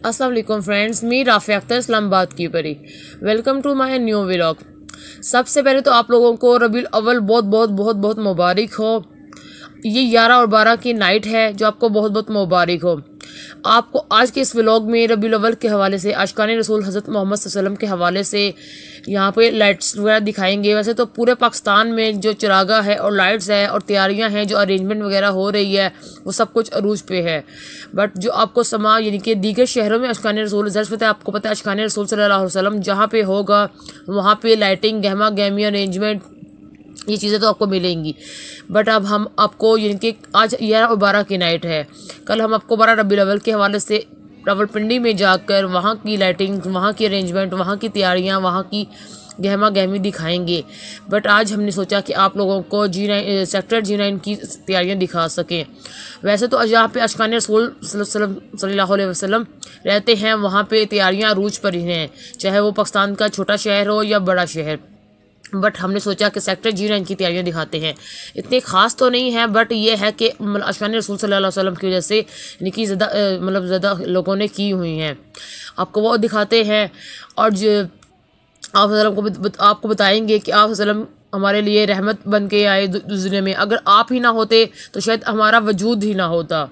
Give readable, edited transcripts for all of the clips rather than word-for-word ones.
अस्सलाम वालेकुम फ्रेंड्स, मी राफ़िया अख्तर इस्लामाबाद की परी। Welcome to my new vlog. सबसे पहले तो आप लोगों को रबीउल अव्वल बहुत बहुत बहुत बहुत मुबारक हो। ये 11 और 12 की नाइट है जो आपको बहुत बहुत मुबारक हो। आपको आज के इस व्लॉग में रबीउल अव्वल के हवाले से, आशिकान रसूल हज़रत मोहम्मद सल्लल्लाहु अलैहि वसल्लम के हवाले से यहाँ पे लाइट्स वगैरह दिखाएंगे। वैसे तो पूरे पाकिस्तान में जो चिरागा है और लाइट्स है और तैयारियाँ हैं, जो अरेंजमेंट वगैरह हो रही है, वो सब कुछ अरूज पे है। बट जो आपको समा यानी कि दीगर शहरों में आशिकान रसूल पता है, आपको पता है आशिकान रसूल सल्लल्लाहु अलैहि वसल्लम जहाँ पे होगा वहाँ पे लाइटिंग, गहमा गहमी अरेंजमेंट, ये चीज़ें तो आपको मिलेंगी। बट अब हम आपको यानी कि आज 11 और 12 की नाइट है, कल हम आपको 12 रबीउल अव्वल के हवाले से रावलपिंडी में जाकर वहाँ की लाइटिंग, वहाँ की अरेंजमेंट, वहाँ की तैयारियाँ, वहाँ की गहमा गहमी दिखाएंगे। बट आज हमने सोचा कि आप लोगों को सेक्टर G9 की तैयारियाँ दिखा सकें। वैसे तो यहाँ पे आशिकान रसूल सल्लल्लाहु अलैहि वसल्लम रहते हैं, वहाँ पे तैयारियाँ अरूज पर ही हैं, चाहे वो पाकिस्तान का छोटा शहर हो या बड़ा शहर। बट हमने सोचा कि सेक्टर G9 की तैयारियां दिखाते हैं। इतनी ख़ास तो नहीं है, बट ये है कि आशिकान रसूल सल्लल्लाहु अलैहि वसल्लम की वजह से यानी कि ज़्यादा लोगों ने की हुई हैं, आपको वो दिखाते हैं। और जो आपको बताएंगे कि आप वसल्लम हमारे लिए रहमत बन के आए दुनिया में। अगर आप ही ना होते तो शायद हमारा वजूद ही ना होता,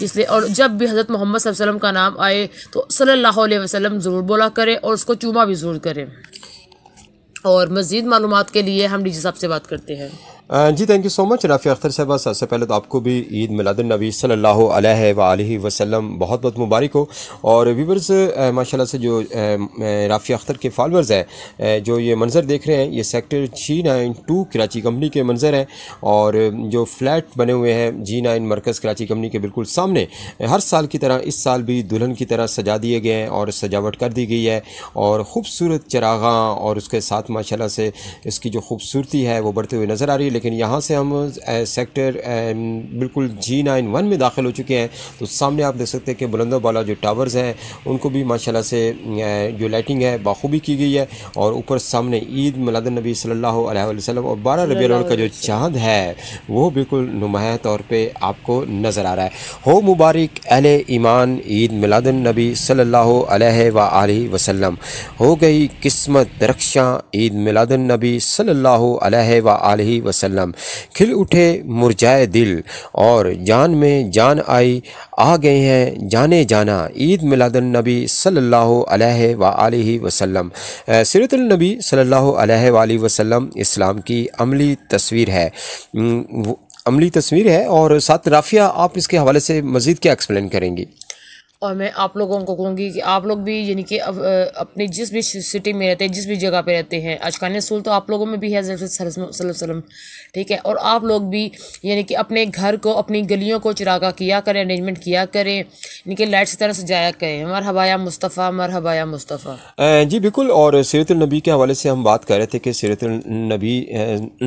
इसलिए। और जब भी हज़रत मोहम्मद सल्लल्लाहु अलैहि वसल्लम का नाम आए तो सल्लल्लाहु अलैहि वसल्लम ज़रूर बोला करें और उसको चूमा भी ज़रूर करें। और मज़ीद मालूमात के लिए हम डीजी साहब से बात करते हैं। जी thank you so much Rafia Akhtar साहबा। सबसे पहले तो आपको भी ईद मिलादुन नबी सल्लल्लाहु अलैहि वसल्लम बहुत बहुत मुबारक हो। और व्यूअर्स माशाल्लाह से जो राफ़िया अख्तर के फॉलोअर्स हैं, जो ये मंज़र देख रहे हैं, ये सेक्टर G9 कराची कंपनी के मंज़र हैं। और जो फ्लैट बने हुए हैं G9 मरकज़ कराची कंपनी के बिल्कुल सामने, हर साल की तरह इस साल भी दुल्हन की तरह सजा दिए गए हैं और सजावट कर दी गई है। और ख़ूबसूरत चरागा और उसके साथ माशाल्लाह से इसकी जो खूबसूरती है वो बढ़ते हुए नज़र आ रही है। लेकिन यहाँ से हम सेक्टर बिल्कुल G9-1 में दाखिल हो चुके हैं, तो सामने आप देख सकते हैं कि बुलंदों वाला जो टावर्स हैं उनको भी माशाल्लाह से जो लाइटिंग है बाखूबी की गई है। और ऊपर सामने ईद मिलादुन नबी सल्लल्लाहु अलैहि वसल्लम और 12 रबीउल अव्वल का जो चाँद है वो बिल्कुल नुमाया तौर पर आपको नज़र आ रहा है। हो मुबारक अहले ईमान, ईद मिलादुन नबी सल्लल्लाहु अलैहि वसल्लम। हो गई किस्मत दरख्शां, ईद मिलादुन नबी सल्लल्लाहु अलैहि वसल्लम। खिल उठे मुरझाए दिल और जान में जान आई, आ गए हैं जाने जाना, ईद मिलादुन नबी सल्लल्लाहु अलैहि वसल्लम। सीरतुल नबी सल्लल्लाहु अलैहि वसल्लम इस्लाम की अमली तस्वीर है, अमली तस्वीर है। और साथ राफ़िया आप इसके हवाले से मज़ीद क्या एक्सप्लेन करेंगी? और मैं आप लोगों को कहूँगी कि आप लोग भी यानी कि अपनी जिस भी सिटी में रहते हैं, जिस भी जगह पे रहते हैं, आशिकान रसूल तो आप लोगों में भी है सल्लल्लाहु अलैहि वसल्लम, ठीक है। और आप लोग भी यानी कि अपने घर को, अपनी गलियों को चिरागा किया करें, अरेंजमेंट किया करें, यानी कि लाइट्स की तरह सजाया करें। मरहबा या मुस्तफ़ा, मरहबा या मुस्तफ़ा। जी बिल्कुल। और सीरतुल नबी के हवाले से हम बात कर रहे थे कि सीरतुल नबी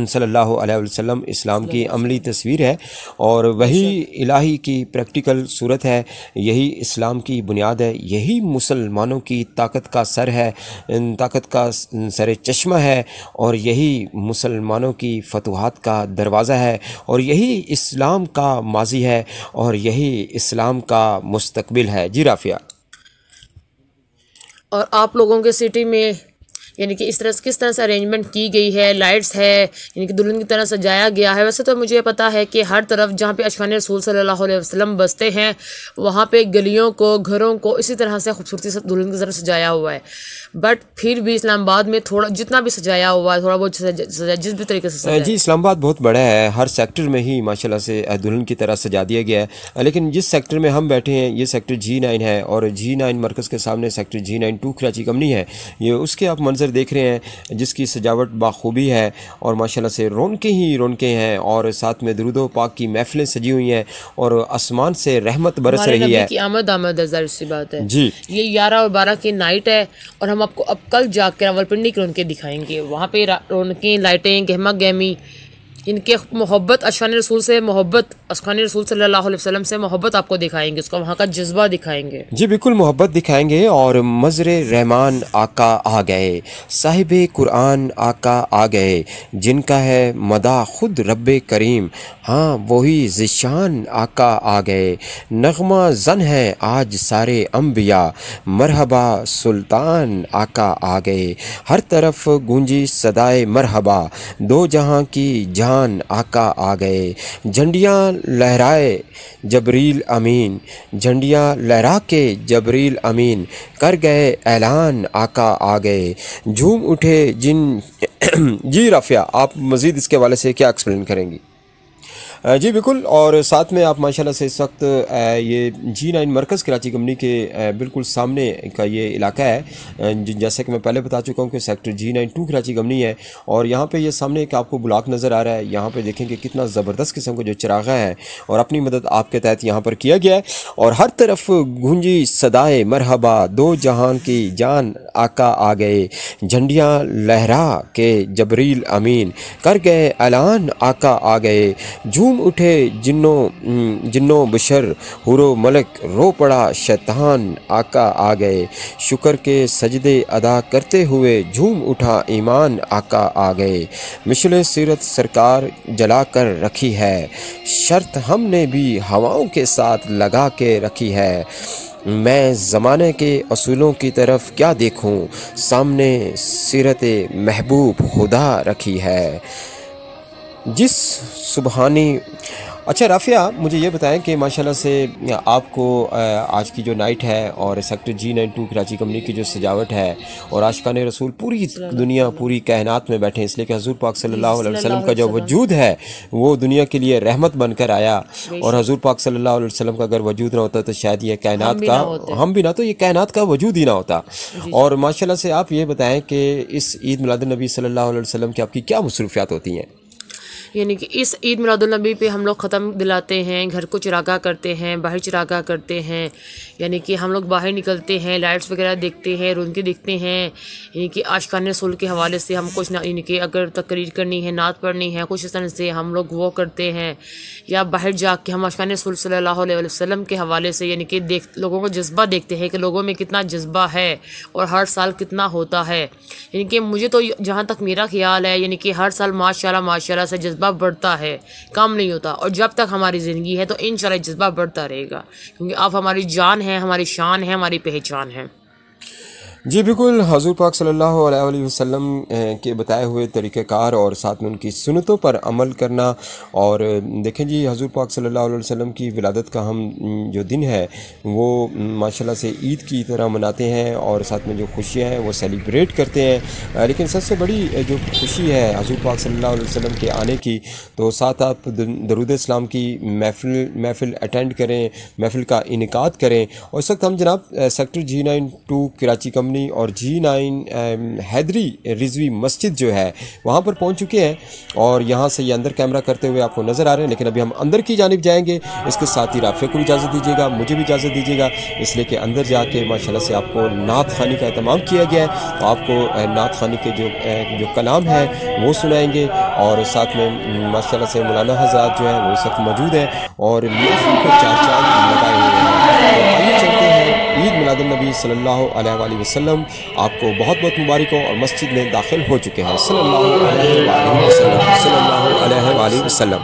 सल्लल्लाहु अलैहि वसल्लम इस्लाम की अमली तस्वीर है और वही इलाही की प्रैक्टिकल सूरत है, यही इस्लाम की बुनियाद है, यही मुसलमानों की ताकत का सर है, ताकत का सर चश्मा है, और यही मुसलमानों की फतूहात का दरवाज़ा है, और यही इस्लाम का माजी है, और यही इस्लाम का मुस्तकबिल है। जी राफ़िया। और आप लोगों के सिटी में यानी कि इस तरह से किस तरह से अरेंजमेंट की गई है, लाइट्स है, यानी कि दुल्हन की तरह सजाया गया है। वैसे तो मुझे पता है कि हर तरफ जहाँ पे आशिकान रसूल सल्लल्लाहु अलैहि वसल्लम बसते हैं, वहाँ पे गलियों को, घरों को इसी तरह से खूबसूरती से दुल्हन की तरह सजाया हुआ है। बट फिर भी इस्लामाबाद में थोड़ा जितना भी सजाया हुआ है, थोड़ा बहुत सजाया जिस भी तरीके से सजाया। जी इस्लामाबाद बहुत बड़ा है, हर सेक्टर में ही माशाल्लाह से दुल्हन की तरह सजा दिया गया है। लेकिन जिस सेक्टर में हम बैठे हैं ये सेक्टर G9 है, और G9 मरकज़ के सामने सेक्टर G9 कराची कंपनी है। ये उसके आप मंजर देख रहे हैं जिसकी सजावट बाखूबी है और माशाल्लाह से रौनकें ही रौनकें हैं। और साथ में दुरूद व पाक की महफिलें सजी हुई हैं और आसमान से रहमत बरस रही है। आमद आमद ज़ाहिर सी बात है जी। ये 11 और 12 की नाइट है और हम आपको अब कल जाकर रावलपिंडी की रौनकें दिखाएंगे। वहाँ पे रौनकें, लाइटें, गहमा गहमी, इनके मोहब्बत अशकान रसूल से, मोहब्बत अशकान रसूल सल्लल्लाहु अलैहि वसल्लम से मोहब्बत आपको दिखाएंगे, उसका वहाँ का जज्बा दिखाएंगे। जी बिल्कुल, मोहब्बत दिखाएंगे। और मज़र रहमान आका आ गए, साहिब कुरान आका आ गए, जिनका है मदा खुद रब्बे करीम, हाँ वही ज़िशान आका आ गए। नगमा जन है आज सारे अम्बिया, मरहबा सुल्तान आका आ गए। हर तरफ गूंजी सदाए मरहबा, दो जहां की जान आका आ गए। झंडियाँ लहराए जबरील अमीन, झंडियाँ लहरा के जबरील अमीन, कर गए ऐलान आका आ गए। झूम उठे जिन जी राफिया, आप मज़ीद इसके हवाले से क्या एक्सप्लेन करेंगी? जी बिल्कुल, और साथ में आप माशाल्लाह से इस वक्त ये G9 मरकज़ कराची कंपनी के बिल्कुल सामने का ये इलाका है। जैसे कि मैं पहले बता चुका हूँ कि सेक्टर G9 2 कराची कंपनी है, और यहाँ पे ये सामने एक आपको ब्लॉक नज़र आ रहा है। यहाँ पे देखेंगे कितना ज़बरदस्त किस्म का जो चिरागा है, और अपनी मदद आपके तहत यहाँ पर किया गया है। और हर तरफ गूंजी सदाए मरहबा, दो जहान की जान आका आ गए। झंडियाँ लहरा के जबरील अमीन, कर गए ऐलान आका आ गए। झूम उठे जिन्नो बशर, हुरो मलक रो पड़ा शैतान आका आ गए। शुक्र के सजदे अदा करते हुए झूम उठा ईमान आका आ गए। मिशले सीरत सरकार जला कर रखी है, शर्त हमने भी हवाओं के साथ लगा के रखी है। मैं ज़माने के असूलों की तरफ क्या देखूं, सामने सीरत महबूब खुदा रखी है। जिस सुबहानी। अच्छा राफिया, मुझे ये बताएं कि माशाल्लाह से आपको आज की जो नाइट है और सेक्टर G9 2 कराची कंपनी की जो सजावट है, और आशिकान रसूल पूरी दुनिया पूरी कायनात में बैठे, इसलिए कि हजूर पाक सल्लल्लाहु अलैहि वसल्लम का जो वजूद है वो दुनिया के लिए रहमत बनकर आया। और हजूर पाक सल्लल्लाहु अलैहि वसल्लम का अगर वजूद ना होता तो शायद ये कायनात का हम भी ना, तो ये कायनात का वजूद ही ना होता। और माशाल्लाह से आप ये बताएँ कि इस ईद मिलादुन नबी सल्लल्लाहु अलैहि वसल्लम की आपकी क्या मसरूफियात होती हैं? यानी कि इस ईद मिलादुल नबी पे हम लोग ख़त्म दिलाते हैं, घर को चिरागा करते हैं, बाहर चिरागा करते हैं। यानी कि हम लोग बाहर निकलते हैं, लाइट्स वगैरह देखते हैं, रौनकें देखते हैं। यानी कि आशिकान रसूल के हवाले से हम कुछ यानी कि अगर तकरीर करनी है, नात पढ़नी है, कुछ इस तरह से हम लोग वो करते हैं। या बाहर जाके हम आशिकान रसूल सल्लल्लाहु अलैहि वसल्लम के हवाले से यानी कि लोगों को जज्बा देखते हैं कि लोगों में कितना जज्बा है और हर साल कितना होता है। यानी कि मुझे तो जहाँ तक मेरा ख्याल है, यानी कि हर साल माशाल्लाह से जज्बा बढ़ता है, कम नहीं होता। और जब तक हमारी ज़िंदगी है तो इंशाल्लाह जज्बा बढ़ता रहेगा, क्योंकि आप हमारी जान है, हमारी शान है, हमारी पहचान है। जी बिल्कुल, हजूर पाक सल्लल्लाहु अलैहि वसल्लम के बताए हुए तरीक़ेकार और साथ में उनकी सुन्नतों पर अमल करना। और देखें जी, हजूर पाक सल्लल्लाहु अलैहि वसल्लम की विलादत का हम जो दिन है वो माशाल्लाह से ईद की तरह मनाते हैं, और साथ में जो खुशियाँ हैं वो सेलिब्रेट करते हैं। लेकिन सबसे बड़ी जो खुशी है हजूर पाक सल्लल्लाहु अलैहि वसल्लम के आने की, तो साथ आप दरूद इस्लाम की महफ़िल अटेंड करें, महफ़िल का इनेकाद करें। और इस वक्त हम जनाब सेक्टर G9 2 कराची कंपनी और G9 हैदरी रिजवी मस्जिद जो है वहाँ पर पहुँच चुके हैं, और यहाँ से ये अंदर कैमरा करते हुए आपको नज़र आ रहे हैं। लेकिन अभी हम अंदर की जानिब जाएंगे, इसके साथ ही राफिया को भी इजाज़त दीजिएगा, मुझे भी इजाज़त दीजिएगा, इसलिए कि अंदर जाके माशाल्लाह से आपको नात खानी का एहतमाम किया गया है। तो आपको नात खानी के जो कलाम है वो सुनाएंगे, और साथ में माशाल्लाह से मौलाना हज़रात जो हैं वो इस वक्त मौजूद हैं और महफिल को चार चांद लगाए हुए हैं। तो आइए चलते हैं, ईद मिलादुन नबी सल्लल्लाहु अलैहि वसल्लम आपको बहुत बहुत मुबारक हो। और मस्जिद में दाखिल हो चुके हैं सल्लल्लाहु अलैहि वसल्लम, सल्लल्लाहु अलैहि वसल्लम।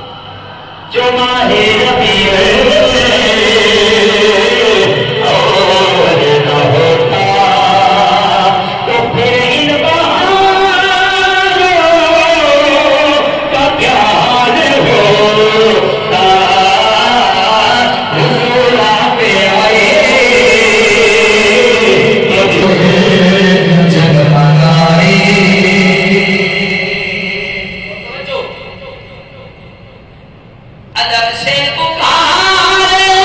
अदब से पुकारे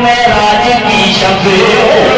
मैं राज की शब